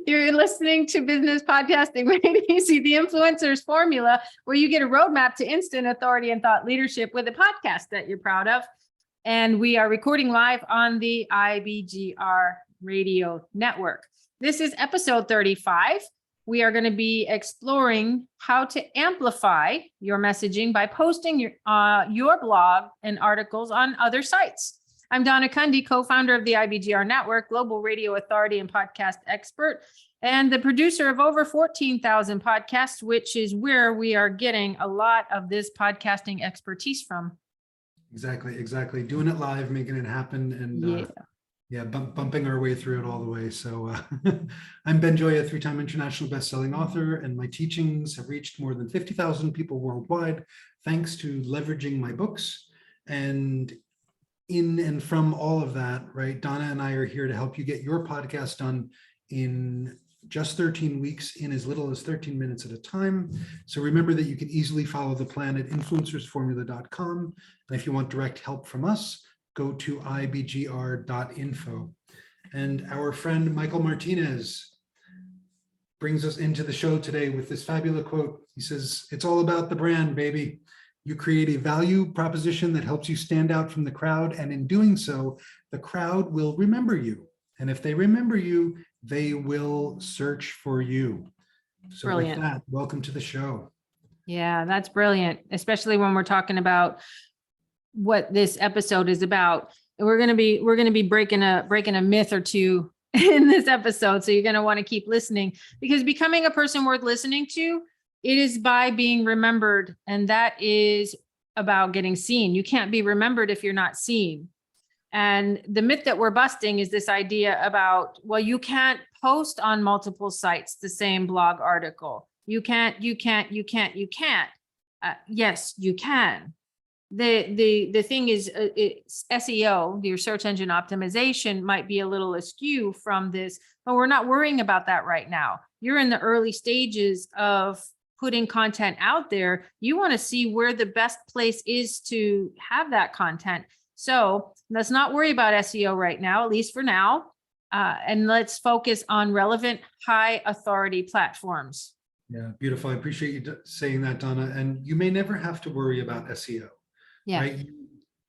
You're listening to Business Podcasting Made Easy, the influencer's formula, where you get a roadmap to instant authority and thought leadership with a podcast that you're proud of. And we are recording live on the IBGR radio network. This is episode 35. We are going to be exploring how to amplify your messaging by posting your blog and articles on other sites. I'm Donna Cundy, co-founder of the IBGR Network, global radio authority and podcast expert, and the producer of over 14,000 podcasts, which is where we are getting a lot of this podcasting expertise from. Exactly. Doing it live, making it happen, and bumping our way through it all the way. So I'm Ben Joya, 3-time international best-selling author, and my teachings have reached more than 50,000 people worldwide, thanks to leveraging my books. And in and from all of that, right, Donna and I are here to help you get your podcast done in just 13 weeks, in as little as 13 minutes at a time. So remember that you can easily follow the plan at influencersformula.com. And if you want direct help from us, go to ibgr.info. And our friend Michael Martinez brings us into the show today with this fabulous quote. He says, "It's all about the brand, baby. You create a value proposition that helps you stand out from the crowd. And in doing so, the crowd will remember you. And if they remember you, they will search for you." So Brilliant. With that, welcome to the show. Yeah, that's brilliant, especially when we're talking about what this episode is about. We're going to be breaking a myth or two in this episode. So you're going to want to keep listening, because becoming a person worth listening to, it is by being remembered. And that is about getting seen. You can't be remembered if you're not seen. And the myth that we're busting is this idea about, well, you can't post on multiple sites the same blog article. You can't. Yes, you can. The thing is, SEO, your search engine optimization, might be a little askew from this, but we're not worrying about that right now. You're in the early stages of putting content out there. You want to see where the best place is to have that content. So let's not worry about SEO right now, at least for now. And let's focus on relevant, high authority platforms. Yeah, beautiful. I appreciate you saying that, Donna. And you may never have to worry about SEO. Yeah. Right?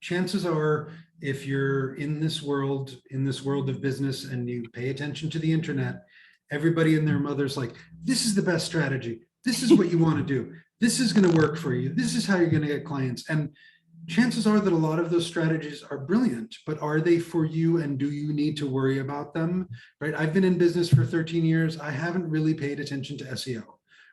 Chances are, if you're in this world of business and you pay attention to the internet, everybody and their mother's like, this is the best strategy. This is what you want to do. This is going to work for you. This is how you're going to get clients. And chances are that a lot of those strategies are brilliant, but are they for you, and do you need to worry about them? Right? I've been in business for 13 years. I haven't really paid attention to SEO,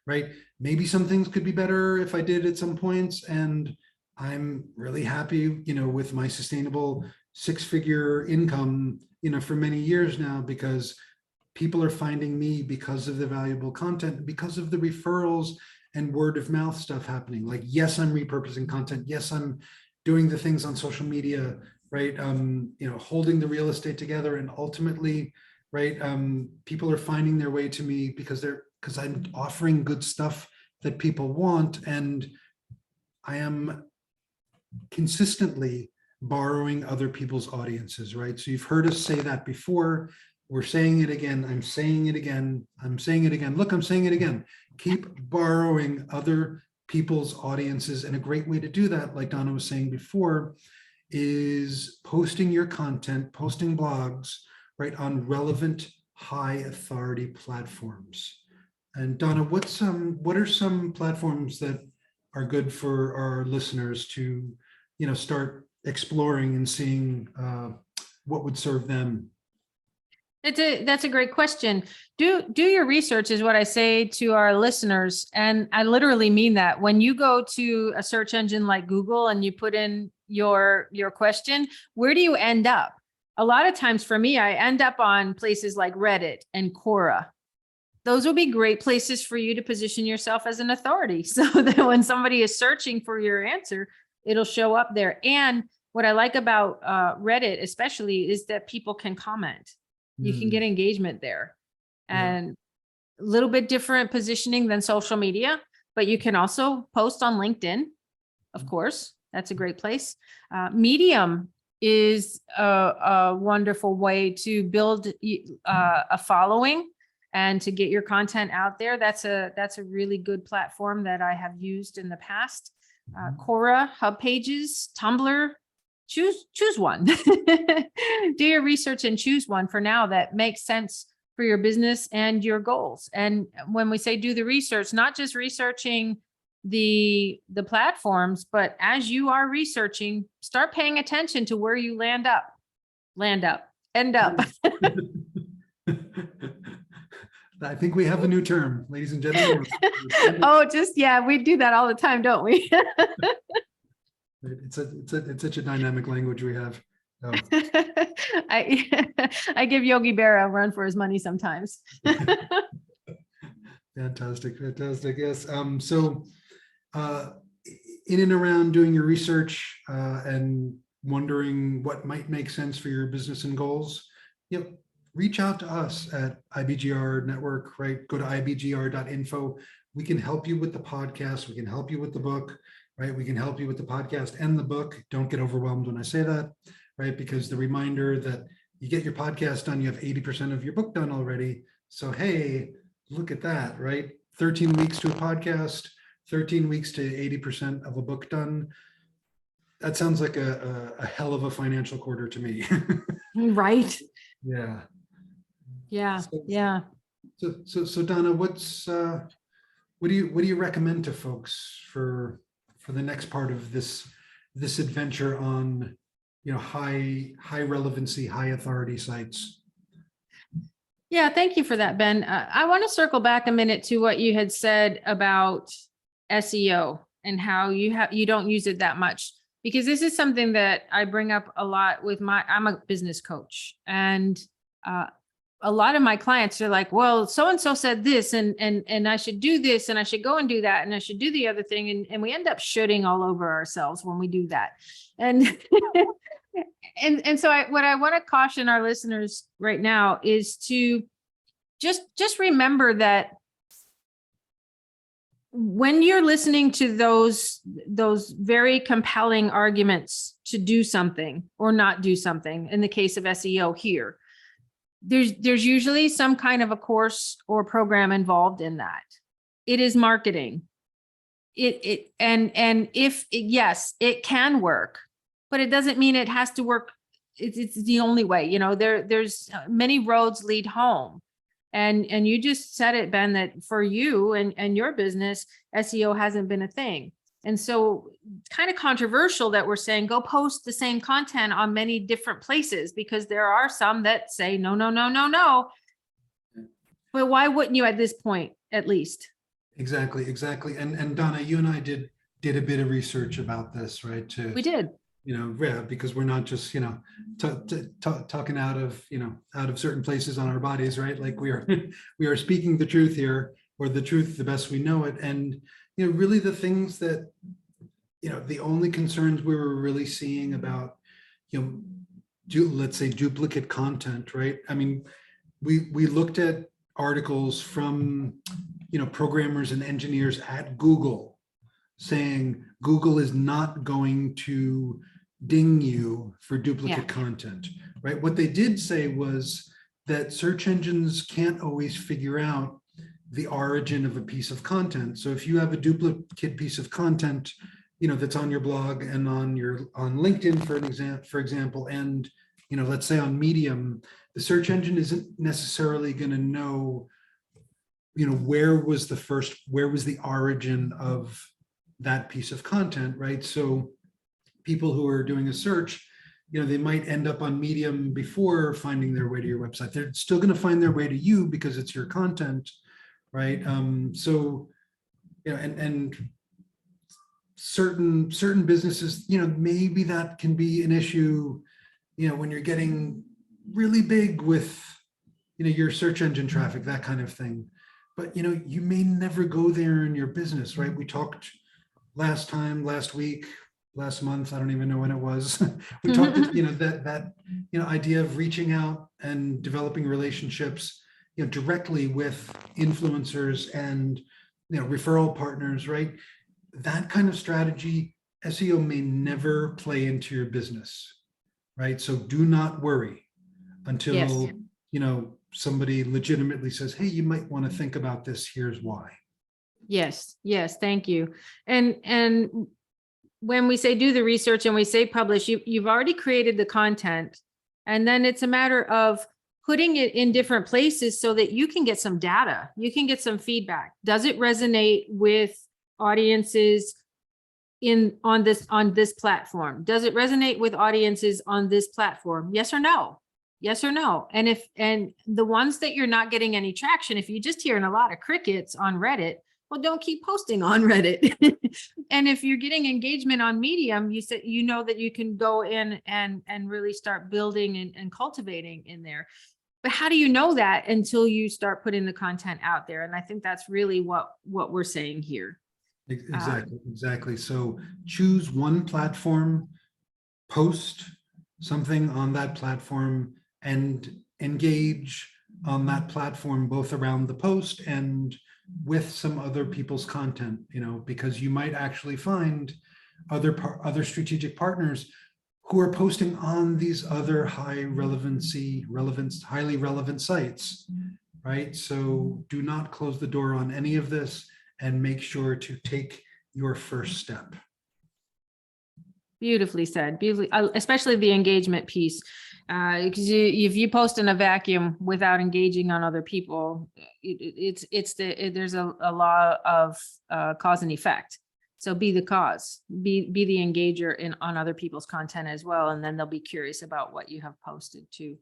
right? Maybe some things could be better if I did at some points. And I'm really happy, with my sustainable 6-figure income, for many years now, because people are finding me because of the valuable content, because of the referrals and word of mouth stuff happening. Like, yes, I'm repurposing content. Yes, I'm doing the things on social media, right? Holding the real estate together, and ultimately, right? People are finding their way to me because I'm offering good stuff that people want, and I am consistently borrowing other people's audiences, right? So you've heard us say that before. We're saying it again. I'm saying it again. I'm saying it again. Look, I'm saying it again. Keep borrowing other people's audiences. And a great way to do that, like Donna was saying before, is posting your content, posting blogs, right, on relevant, high authority platforms. And Donna, what are some platforms that are good for our listeners to, start exploring and seeing what would serve them? That's a great question. Do your research is what I say to our listeners. And I literally mean that. When you go to a search engine like Google and you put in your question, where do you end up? A lot of times for me, I end up on places like Reddit and Quora. Those will be great places for you to position yourself as an authority, so that when somebody is searching for your answer, it'll show up there. And what I like about Reddit especially is that people can comment. You can get engagement there, and a little bit different positioning than social media, but you can also post on LinkedIn. Of course, that's a great place. Medium is a wonderful way to build a following and to get your content out there. That's a really good platform that I have used in the past. Quora, Hub Pages, Tumblr, choose one. Do your research and choose one for now that makes sense for your business and your goals. And when we say do the research, not just researching the platforms, but as you are researching, start paying attention to where you end up. I think we have a new term, ladies and gentlemen. Oh, we do that all the time, don't we? It's such a dynamic language we have. Oh. I give Yogi Berra a run for his money sometimes. Fantastic. Yes. So in and around doing your research and wondering what might make sense for your business and goals, reach out to us at IBGR Network, right? Go to ibgr.info. We can help you with the podcast. We can help you with the book, right? We can help you with the podcast and the book. Don't get overwhelmed when I say that, right? Because the reminder that you get your podcast done, you have 80% of your book done already. So, hey, look at that, right? 13 weeks to a podcast, 13 weeks to 80% of a book done. That sounds like a hell of a financial quarter to me. Right. Yeah. Yeah. So Donna, what do you recommend to folks for the next part of this adventure on high relevancy, high authority sites? Yeah, thank you for that, Ben. I want to circle back a minute to what you had said about SEO and how you don't use it that much, because this is something that I bring up a lot with I'm a business coach, and a lot of my clients are like, well, so-and-so said this, and I should do this, and I should go and do that, and I should do the other thing. And we end up shooting all over ourselves when we do that. And and so what I want to caution our listeners right now is to just remember that when you're listening to those very compelling arguments to do something or not do something, in the case of SEO here, there's usually some kind of a course or program involved in that. It is marketing. Yes, it can work, but it doesn't mean it has to work. It's the only way. There's many roads lead home. And you just said it, Ben, that for you and your business, SEO hasn't been a thing. And so kind of controversial that we're saying, go post the same content on many different places, because there are some that say, no. But why wouldn't you at this point, at least? Exactly. And Donna, you and I did a bit of research about this, right? We did. Because we're not just, talking out of certain places on our bodies, right? Like we are speaking the truth here, or the truth the best we know it. And, really the things that, the only concerns we were really seeing about, let's say duplicate content, right? I mean, we looked at articles from, programmers and engineers at Google saying Google is not going to ding you for duplicate content, right? What they did say was that search engines can't always figure out the origin of a piece of content. So if you have a duplicate piece of content, that's on your blog and on LinkedIn, for example, and let's say on Medium, the search engine isn't necessarily going to know, where was the origin of that piece of content, right? So people who are doing a search, they might end up on Medium before finding their way to your website. They're still going to find their way to you because it's your content, right? So, and certain businesses, maybe that can be an issue, when you're getting really big with, your search engine traffic, that kind of thing. But, you may never go there in your business, right? We talked last week, last month, I don't even know when it was. We talked, that idea of reaching out and developing relationships, directly with influencers and, referral partners, right? That kind of strategy, SEO may never play into your business, right? So do not worry until, Yes. somebody legitimately says, hey, you might want to think about this. Here's why. Yes. Yes. Thank you. And when we say do the research and we say publish, you've already created the content. And then it's a matter of putting it in different places so that you can get some data, you can get some feedback. Does it resonate with audiences on this platform? Does it resonate with audiences on this platform? Yes or no? Yes or no? And the ones that you're not getting any traction, if you're just hearing a lot of crickets on Reddit, well, don't keep posting on Reddit. And if you're getting engagement on Medium, you know that you can go in and really start building and cultivating in there. But how do you know that until you start putting the content out there? And I think that's really what we're saying here. Exactly. So choose one platform, post something on that platform, and engage on that platform, both around the post and with some other people's content, because you might actually find other strategic partners who are posting on these other highly relevant sites, right? So do not close the door on any of this, and make sure to take your first step. Beautifully said, beautifully, especially the engagement piece. Because if you post in a vacuum without engaging on other people, there's a law of cause and effect. So be the cause, be the engager on other people's content as well, and then they'll be curious about what you have posted too.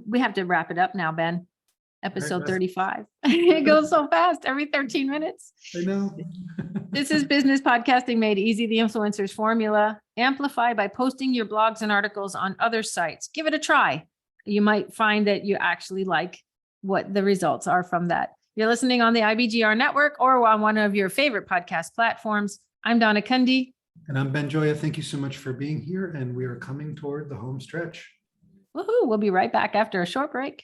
We have to wrap it up now, Ben. Episode 35. It goes so fast, every 13 minutes. I know. This is Business Podcasting Made Easy, the influencer's formula. Amplify by posting your blogs and articles on other sites. Give it a try. You might find that you actually like what the results are from that. You're listening on the IBGR network or on one of your favorite podcast platforms. I'm Donna Cundy. And I'm Ben Joya. Thank you so much for being here. And we are coming toward the home stretch. Woohoo! We'll be right back after a short break.